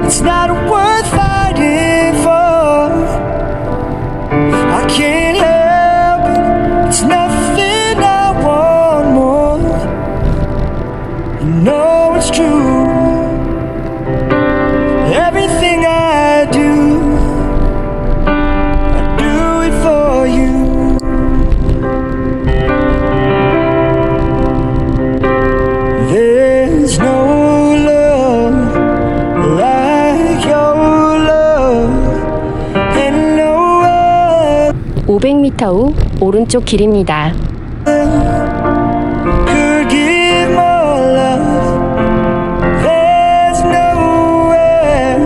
It's not worth fighting for. I can't help it. It's nothing I want more. You know it's true. Everything I do it for you. There's no love like your love, and no other 500m 후 오른쪽 길입니다. could give more love. There's nowhere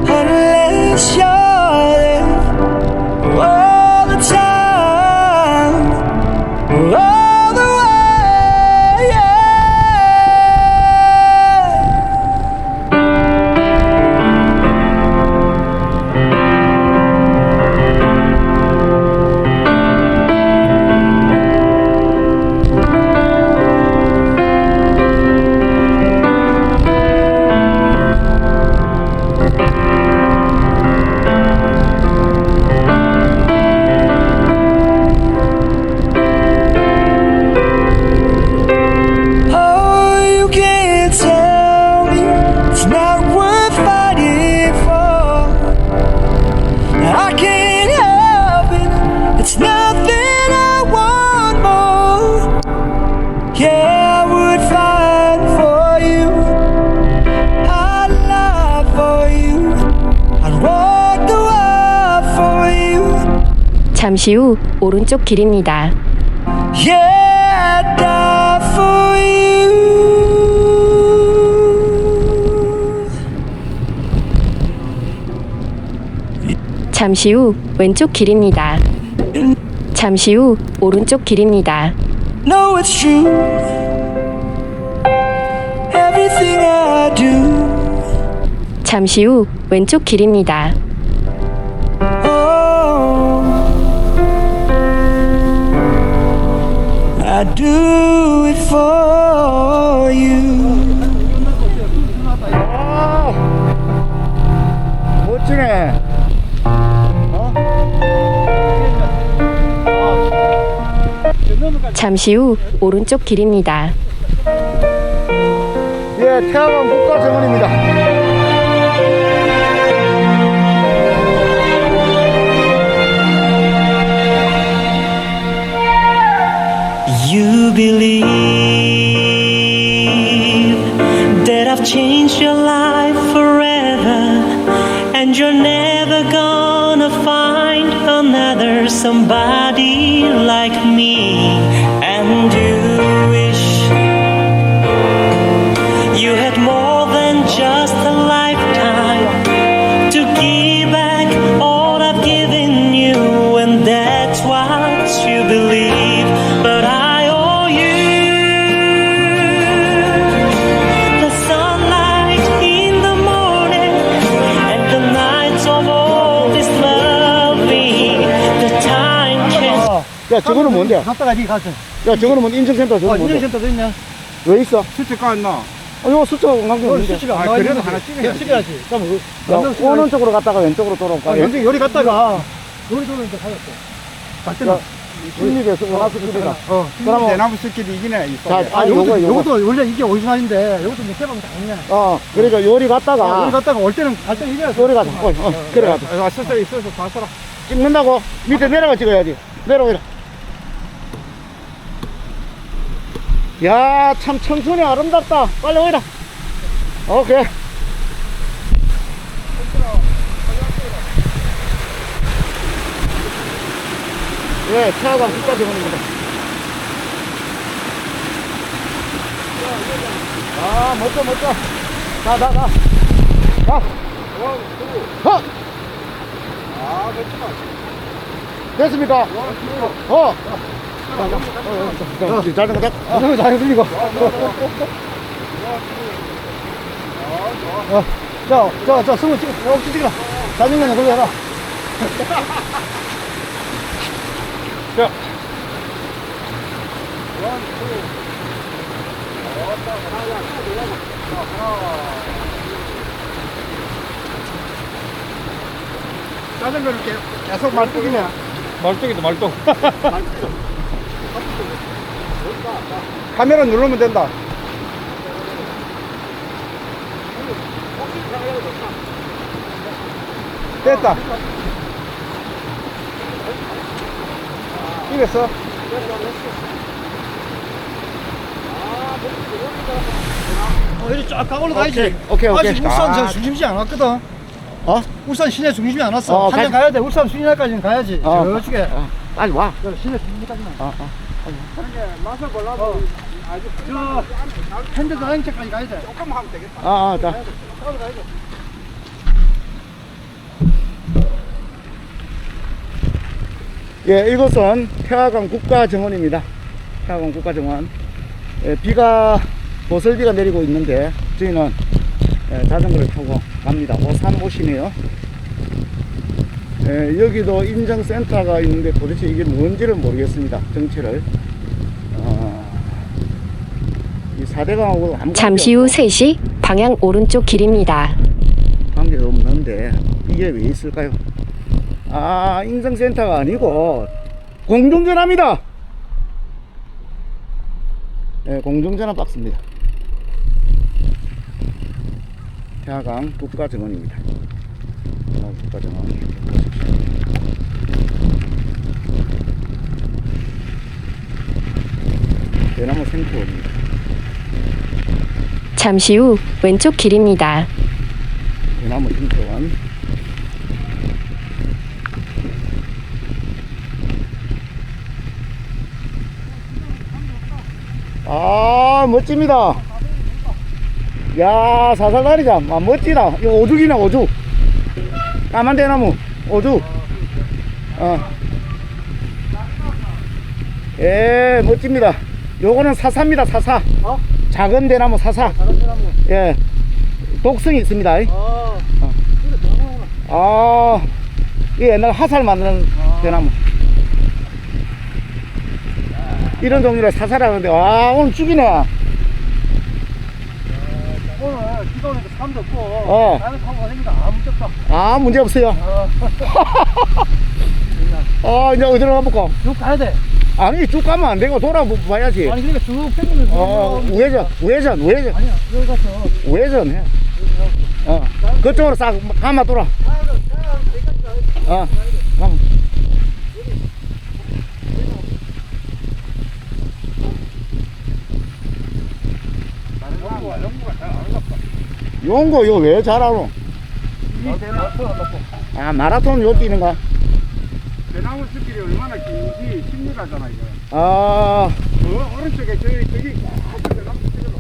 unless you're there all the time, all the way. Yeah. Oh, you can't tell me it's not worth fighting for. I can't help it. It's nothing I want more. Yeah, I would fight for you. I'd lie for you. I'd walk the world for you. 잠시 후 오른쪽 길입니다. Yeah, I'd die for you. 잠시 후 왼쪽 길입니다. 잠시 후 오른쪽 길입니다. No, it's true. Everything I do, 잠시 후 왼쪽 길입니다. oh, I do it for you. 멋지네. 잠시 후 오른쪽 길입니다. 예, 태화강 국가정원입니다. You believe that I've changed your life forever, and you're never gonna find another somebody like me. And you wish you had more than just a lifetime to give back all I've given you, and that's what you believe. But I owe you the sunlight in the morning and the nights of all this loving, the time chance. 야, 저거는 뭔데? 갔다가 니 갔어. 야, 저거는 뭔 인증센터 저거 뭔데? 인증센터도 있냐? 왜 있어? 수치가 안 나. 이거 숫자 관계 없는데. 수치가 안 아, 나와. 그래도 있는데. 하나 찍어야지. 찍어야지. 그럼 야, 오른쪽으로 갔다가 왼쪽으로 돌아올까? 왼쪽 요리 갔다가 오른쪽으로 이제 가졌어. 갈 때는. 신입에서 원하스 길이가. 그러면 대나무 숲길이 이기네. 자, 아, 요거. 요것도 원래 이게 오리지널인데 요것도 이제 개방 당이야. 그러니까 요리 갔다가. 요리 갔다가 올 때는 갈 때는 이래야 요리 가자. 그래 가자. 아, 서서 있어서 다 써라. 찍는다고? 밑에 내려가 찍어야지. 내려오라. 야, 참 청순이 아름답다. 빨리 오이라. 오케이. 예, 태화강 국가정원입니다. 아, 멋져. 가. 하! 아, 멋지다. 됐습니까? 자전거 됐? 잘 들리고. 저 승우 찍어라. 자전거는 거기 해라. 자. 자전거를 계속 말뚝이네. 말뚝이다, 말뚝. 카메라 누르면 된다. 됐다. 이겼어. 이리 쫙 올라가야지. 오케이. 아직 울산 아. 저 중심지 안 왔거든. 어? 울산 시내 중심이 안 왔어. 한잔 가야 돼. 울산 시내까지는 가야지. 저쪽에. 빨리 와. 시내 중심까지는. 맛을 보려고 아주 저 현대자동차까지 가야 돼. 조금 하면 되겠다. 가야 돼. 예, 이곳은 태화강 국가정원입니다. 태화강 국가정원. 예, 비가 보슬비가 내리고 있는데 저희는 자전거를 타고 갑니다. 오산 옷이네요. 여기도 인증센터가 있는데 도대체 이게 뭔지를 모르겠습니다. 정체를. 이 4대강하고 아무 잠시 후 3시 방향 오른쪽 길입니다. 관계가 없는데 이게 왜 있을까요? 아, 인증센터가 아니고 공중전화입니다. 네, 공중전화 박스입니다. 태화강 국가정원입니다. 국가정원 보십시오. 대나무 생태원입니다. 잠시 후 왼쪽 길입니다. 대나무 생태원. 아, 멋집니다. 야, 사살다리자. 아, 멋지다. 이거 오죽이네, 오죽. 까만 대나무, 오죽. 예, 멋집니다. 요거는 사사입니다, 사사. 작은 대나무 사사. 예. 독성이 있습니다. 아, 이 옛날 화살 만드는 대나무. 이런 종류를 사사라는데, 와, 오늘 죽이네. 오늘 비가 오니까 사람도 없고 다른 사고가 생긴다. 아무 문제 없다. 아, 문제 없어요. 이제 어디로 가볼까? 쭉 가야 돼. 아니, 쭉 가면 안 되고 돌아봐야지. 아니 그러니까 쭉 땡기면서 우회전. 아니야 여기 가서 우회전 해. 그쪽으로 싹 가마 돌아. 가마. 용거 이거 왜 잘 알아? 아, 마라톤 요 뛰는가? 대나무 숲길이 얼마나 긴지 심리가잖아 이거. 아, 오른쪽에 저기 대나무 숲길로.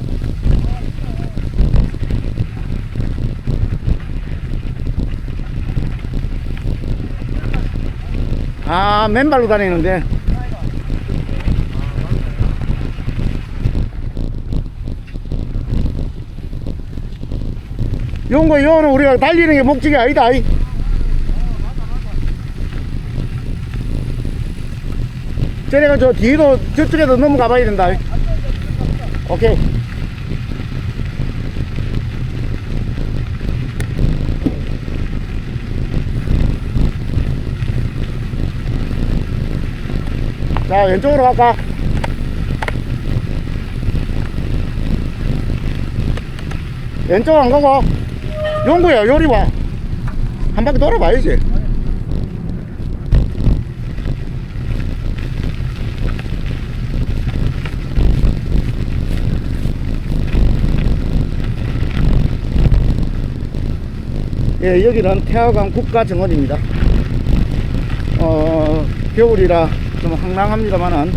아, 맨발로 다니는데. 용거 요는 우리가 달리는 게 목적이 아니다. 쟤네가 저 뒤로 저쪽에도 넘어가 봐야 된다. 오케이. 자, 왼쪽으로 갈까? 왼쪽 안 가고 용구야, 요리 와. 한 바퀴 돌아봐야지. 예, 여기는 태화강 국가정원입니다. 겨울이라 좀 황량합니다만은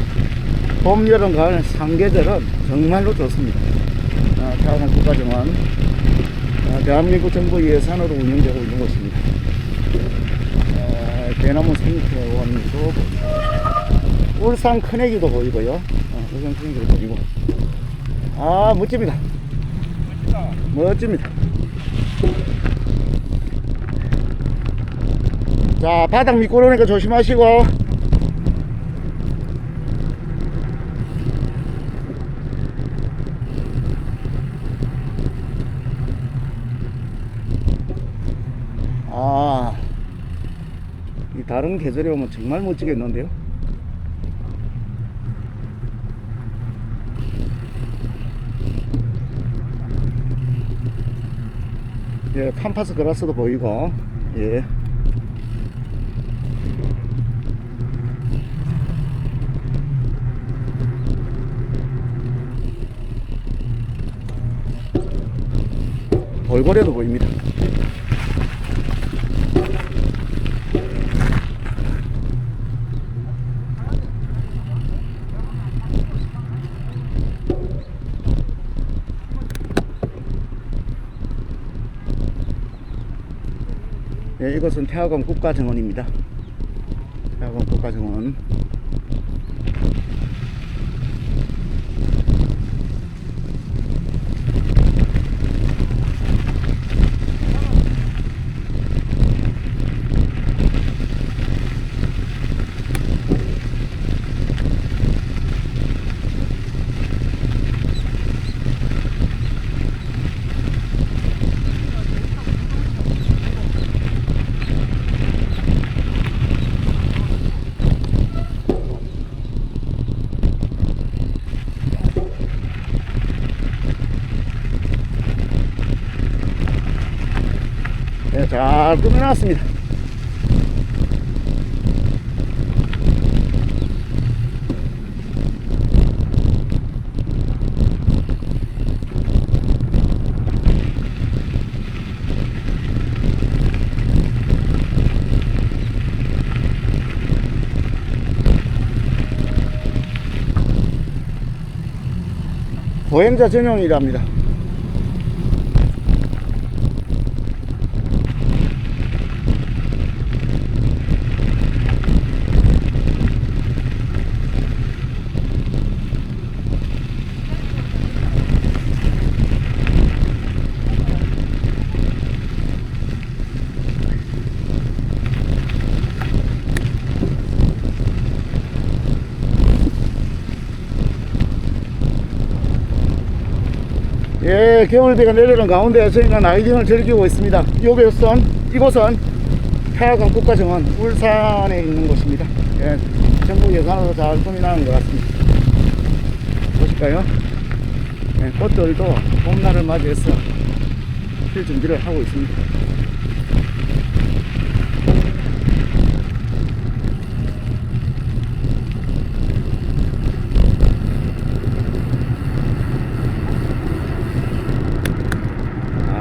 봄, 여름, 가을, 상계절은 정말로 좋습니다. 태화강 국가정원, 대한민국 정부 예산으로 운영되고 있는 곳입니다. 대나무 생태원도 보이고, 울산 큰애기도 보이고요. 울산 큰애기도 보이고. 아, 멋집니다. 멋집니다. 자, 바닥 미끄러우니까 조심하시고. 이 다른 계절에 오면 정말 멋지겠는데요. 예, 팜파스 그라스도 보이고, 예. 돌고래도 보입니다. 예, 이것은 태화강 국가정원입니다. 태화강 국가정원. 네, 잘 꾸며놨습니다. 보행자 전용이랍니다. 예, 겨울비가 내리는 가운데 저희는 라이딩을 즐기고 있습니다. 이곳은 태화강 국가정원 울산에 있는 곳입니다. 예, 정부 예산으로 잘 꾸며나는 것 같습니다. 보실까요? 예, 꽃들도 봄날을 맞이해서 필 준비를 하고 있습니다.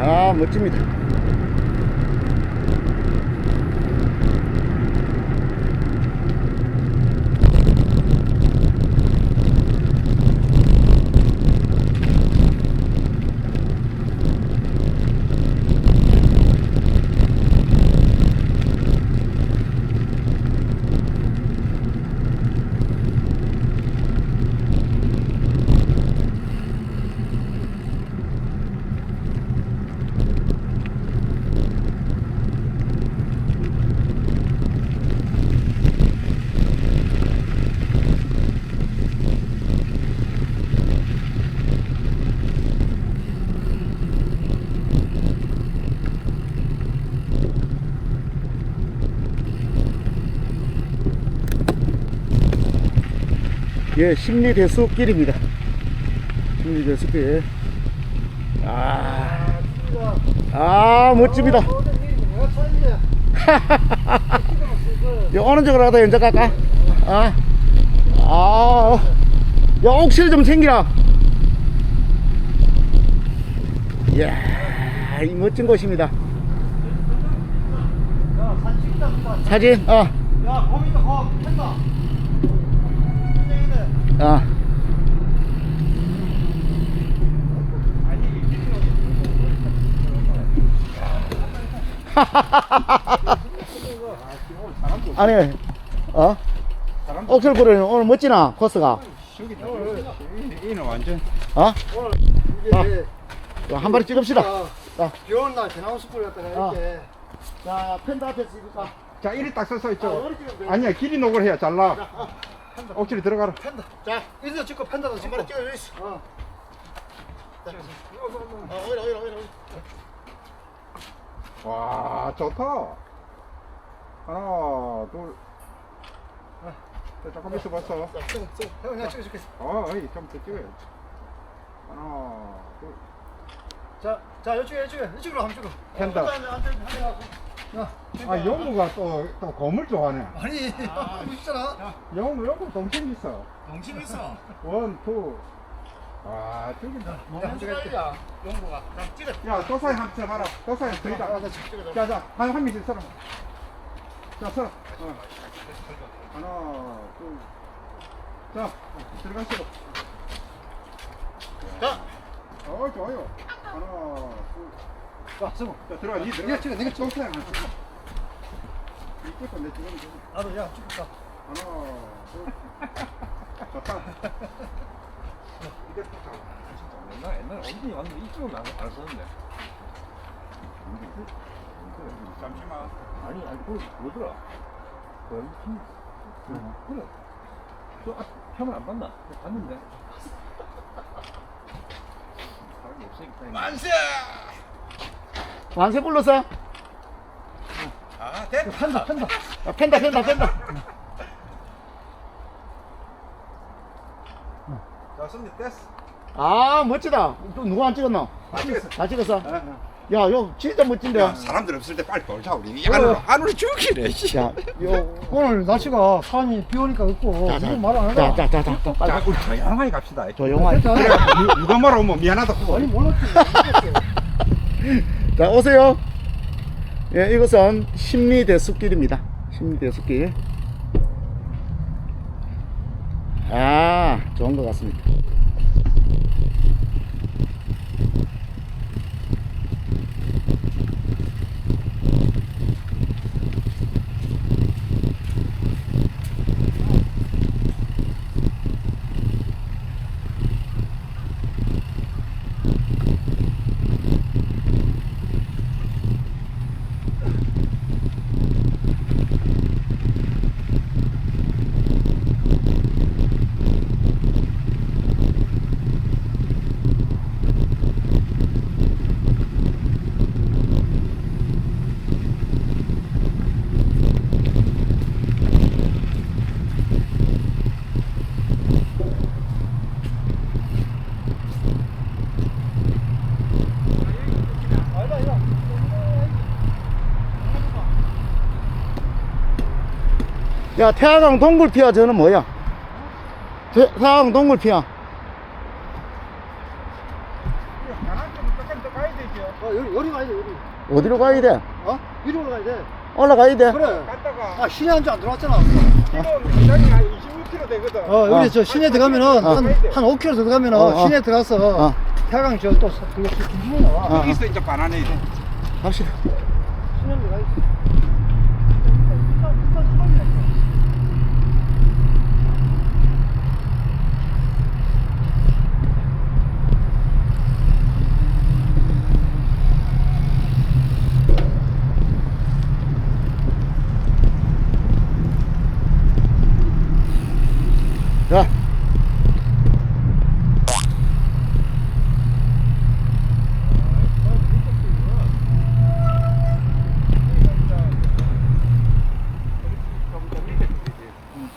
아, 멋집니다. 예, 심리대숲길입니다. 심리대숲길. 멋집니다. 어느 쪽으로 가다 연적 갈까? 야, 옥실 좀 챙기라. 이야, 이 멋진 곳입니다. 사진? 야, 거기다 거 팬다. 아니, 옥설구를 오늘 멋지나, 코스가? 이는 완전. 한 마리 찍읍시다. 비 오는 날 대나무 숲을 갖다가 이렇게. 자, 펜드 앞에 찍을까? 자, 이리 딱 서서 있죠. 아니야, 길이 녹을 해야 잘 나. 억지로 들어가라. 펜드. 자, 이리도 찍고 팬다도 찍고. 한 마리 찍어, 여기 있어. 오이라. 와, 좋다. 하나, 둘. 잠깐 있어봤어. 형, 내가 찍어줄게. 어이, 좀더 찍어야지. 하나, 둘. 자, 이쪽으로 한번 찍어. 캔다. 아, 영구가 또 검을 좋아하네. 아니, 있잖아. 영구 동생 있어. 동심 있어. 원, 투. 아, 저긴다. 한시간이야, 영구가. 자, 찍어. 야, 도사님 한번 쳐봐라. 도사님 저기다. 자, 한 명씩 서라. 자, 서라. 하나, 둘. 자, 들어가시고. 자. 좋아요. 하나, 둘. 자, 서고. 자, 들어가. 니 들어가. 내가 찍어, 내가 찍어. 도사님 한 찍어. 이 찍고 내 찍으면 돼. 나도 야, 찍을까? 하나, 둘. 좋다. 이제 또 옛날에 언니 완전 이쪽은 안 썼는데. 잠시만. 아니, 뭐더라? 그래. 저 편을 안 봤나? 봤는데. 사람이 없으니까. 만세 불렀어? 아, 됐다. 야, 팬다. 자, 손님 됐어. 아, 멋지다. 또 누구 안 찍었노? 다 찍었어? 야, 요 진짜 멋진데. 사람들 없을 때 빨리 돌자 우리 어. 안으로 죽이래 씨. 야, 요. 오늘 날씨가 산이 비 오니까 없고 누구 말 안 해라. 자, 빨리. 자 우리 조용하게 갑시다. 조용하게. 누가 말하면 미안하다 그거. 아니 몰랐지. 자, 오세요. 예, 이것은 심리대숲길입니다. 심리대숲길. 아, 좋은 것 같습니다. 야, 태화강 동굴피아 저는 뭐야? 태화강 동굴피아. 여기 가야 돼, 여기. 어디로 가야 돼? 어? 위로 올라가야 돼. 올라가야 돼? 그래. 갔다가 아, 시내 한 줄 안 들어왔잖아. 기간이 한 26km 되거든. 여기 저 시내 들어가면은 어. 한 5km 들어가면은 시내 들어가서 어. 태강 저또 그거 김치에 나와. 어. 여기서 이제 바나나 갑시다. 시내 들어가 있어. 자.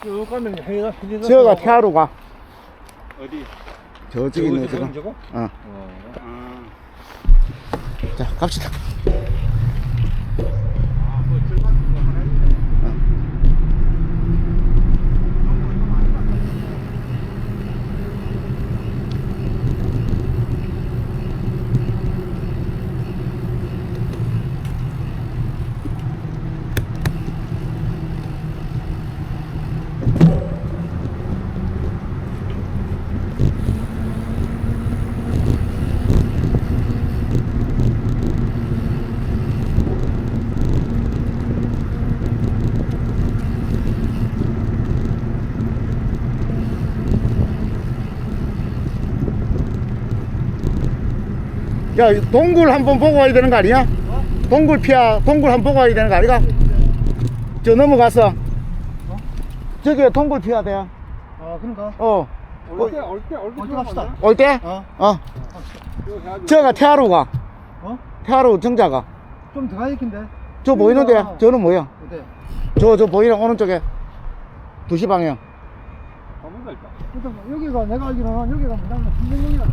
쭉 가면 해가 저가 태화로 가. 어디? 저쪽에 있는 저거. 저거? 어. 자, 갑시다. 야, 동굴 한번 보고 와야 되는 거 아니야? 동굴 한번 보고 와야 되는 거 아니가? 저 넘어가서. 저기 동굴 피야 돼. 아, 그런가? 올때 갑시다. 올 때? 어. 저가 태화로 가. 어? 태화로 정자가. 좀 들어가야 겠는데. 저 보이는데? 저는 뭐야? 어때? 저 보이는 오른쪽에 2시 방향. 가보자 일단. 일단 여기가 내가 알기로는 여기가 뭐냐면 신정동이야.